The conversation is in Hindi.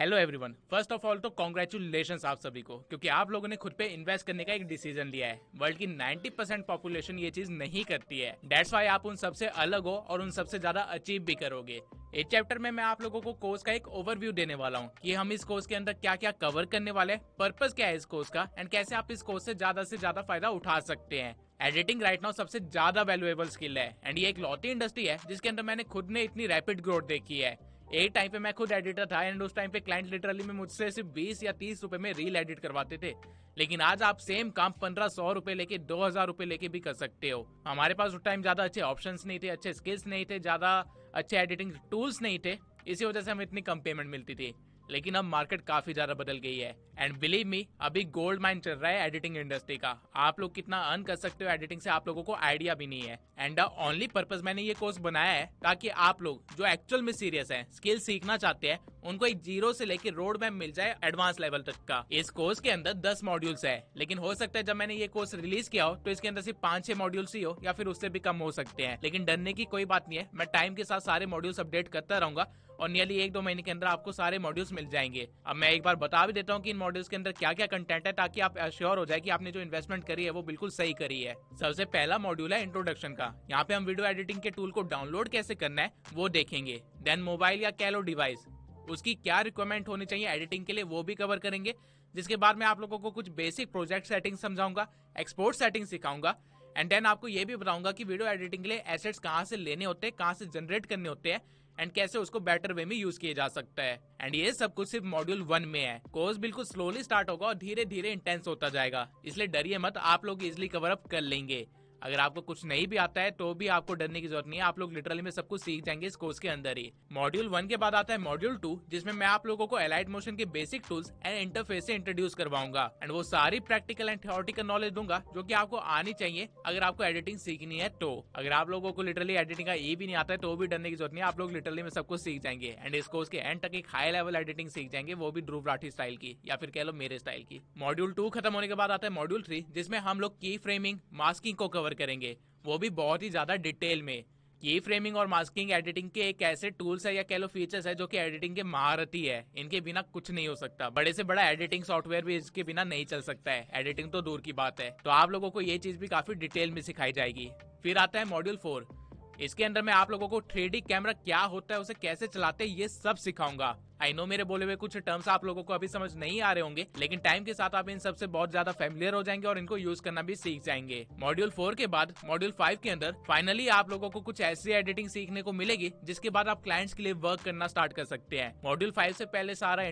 Hello everyone, first of all तो कॉन्ग्रेचुलेशंस आप सभी को, क्योंकि आप लोगों ने खुद पे इन्वेस्ट करने का एक डिसीजन लिया है। वर्ल्ड की 90% पॉपुलेशन ये चीज नहीं करती है। दैट्स व्हाई आप उन सबसे अलग हो और उन सबसे ज्यादा अचीव भी करोगे। इस चैप्टर में मैं आप लोगों को कोर्स का एक ओवरव्यू देने वाला हूँ कि हम इस कोर्स के अंदर क्या क्या कवर करने वाले हैं, पर्पस क्या है इस कोर्स का, एंड कैसे आप इस कोर्स से ज्यादा फायदा उठा सकते हैं। एडिटिंग राइट नाउ सबसे ज्यादा वैल्यूएबल स्किल है एंड ये एक लौती इंडस्ट्री है जिसके अंदर मैंने खुद ने इतनी रैपिड ग्रोथ देखी है। एक टाइम पे मैं खुद एडिटर था एंड उस टाइम पे क्लाइंट लिटरली में मुझसे सिर्फ 20 या 30 रुपए में रील एडिट करवाते थे। लेकिन आज आप सेम काम 1500 रुपए लेके 2000 रुपए लेके भी कर सकते हो। हमारे पास उस टाइम ज्यादा अच्छे ऑप्शंस नहीं थे, अच्छे स्किल्स नहीं थे, ज्यादा अच्छे एडिटिंग टूल्स नहीं थे, इसी वजह से हमें इतनी कम पेमेंट मिलती थी। लेकिन अब मार्केट काफी ज्यादा बदल गई है एंड बिलीव मी, अभी गोल्ड माइन चल रहा है एडिटिंग इंडस्ट्री का। आप लोग कितना अर्न कर सकते हो एडिटिंग से आप लोगों को आइडिया भी नहीं है। एंड द ओनली पर्पस मैंने ये कोर्स बनाया है ताकि आप लोग जो एक्चुअल में सीरियस हैं, स्किल सीखना चाहते हैं, उनको एक जीरो से लेकर रोड मैप मिल जाए एडवांस लेवल तक का। इस कोर्स के अंदर 10 मॉड्यूल्स है, लेकिन हो सकता है जब मैंने ये कोर्स रिलीज किया हो तो इसके अंदर सिर्फ 5-6 मॉड्यूल्स ही हो या फिर उससे भी कम हो सकते हैं। लेकिन डरने की कोई बात नहीं है, मैं टाइम के साथ सारे मॉड्यूल्स अपडेट करता रहूंगा और नियरली 1-2 महीने के अंदर आपको सारे मॉड्यूल्स मिल जाएंगे। अब मैं एक बार बता भी देता हूँ कि इन मॉड्यूल्स के अंदर क्या क्या कंटेंट है, ताकि आप श्योर हो जाए कि आपने जो इन्वेस्टमेंट करी है वो बिल्कुल सही करी है। सबसे पहला मॉड्यूल है इंट्रोडक्शन का। यहाँ पे हम वीडियो एडिटिंग के टूल को डाउनलोड कैसे करना है वो देखेंगे। देन मोबाइल या कैलो डिवाइस, उसकी क्या रिक्वायरमेंट होनी चाहिए एडिटिंग के लिए वो भी कवर करेंगे। जिसके बाद मैं आप लोगों को कुछ बेसिक प्रोजेक्ट सेटिंग समझाऊंगा, एक्सपोर्ट सेटिंग सिखाऊंगा एंड देन आपको ये भी बताऊंगा कि वीडियो एडिटिंग के लिए एसेट्स कहाँ से लेने होते हैं, कहाँ से जनरेट करने होते हैं एंड कैसे उसको बेटर वे में यूज किया जा सकता है। एंड ये सब कुछ सिर्फ मॉड्यूल 1 में है। कोर्स बिल्कुल स्लोली स्टार्ट होगा और धीरे धीरे इंटेंस होता जाएगा, इसलिए डरिए मत, आप लोग इजिली कवर अप कर लेंगे। अगर आपको कुछ नहीं भी आता है तो भी आपको डरने की जरूरत नहीं है, आप लोग लिटरली में सब कुछ सीख जाएंगे इस कोर्स के अंदर ही। मॉड्यूल 1 के बाद आता है मॉड्यूल 2, जिसमें मैं आप लोगों को एलाइट मोशन के बेसिक टूल्स एंड इंटरफेस से इंट्रोड्यूस करवाऊंगा एंड वो सारी प्रैक्टिकल एंड थ्योरेटिकल नॉलेज दूंगा जो कि आपको आनी चाहिए अगर आपको एडिटिंग सीखनी है तो। अगर आप लोगों को लिटरली एडिटिंग का भी नहीं आता है तो भी डरने की जरूरत नहीं है, आप लोग लिटरली में सब कुछ सीख जाएंगे एंड इस कोर्स के एंड तक एक हाई लेवल एडिटिंग सीख जाएंगे, वो भी ध्रुव राठी स्टाइल की या फिर कह लो मेरे स्टाइल की। मॉड्यूल 2 खत्म होने के बाद आता है मॉड्यूल 3, जिसमें हम लोग की फ्रेमिंग, मास्किंग को कवर करेंगे, वो भी बहुत ही ज्यादा डिटेल में। की फ्रेमिंग और मास्किंग एडिटिंग के एक ऐसे टूल्स है या कह लो फीचर्स है जो कि एडिटिंग के महारथी है, इनके बिना कुछ नहीं हो सकता। बड़े से बड़ा एडिटिंग सॉफ्टवेयर भी इसके बिना नहीं चल सकता है, एडिटिंग तो दूर की बात है। तो आप लोगों को ये चीज भी काफी डिटेल में सिखाई जाएगी। फिर आता है मॉड्यूल 4, इसके अंदर मैं आप लोगों को 3D कैमरा क्या होता है, उसे कैसे चलाते हैं, ये सब सिखाऊंगा। आई नो मेरे बोले हुए कुछ टर्म्स आप लोगों को अभी समझ नहीं आ रहे होंगे, लेकिन टाइम के साथ आप इन सब से बहुत ज्यादा फैमिलियर हो जाएंगे और इनको यूज करना भी सीख जाएंगे। मॉड्यूल 4 के बाद मॉड्यूल 5 के अंदर फाइनली आप लोगों को कुछ ऐसी एडिटिंग सीखने को मिलेगी जिसके बाद आप क्लाइंट्स के लिए वर्क करना स्टार्ट कर सकते हैं। मॉड्यूल 5 से पहले सारा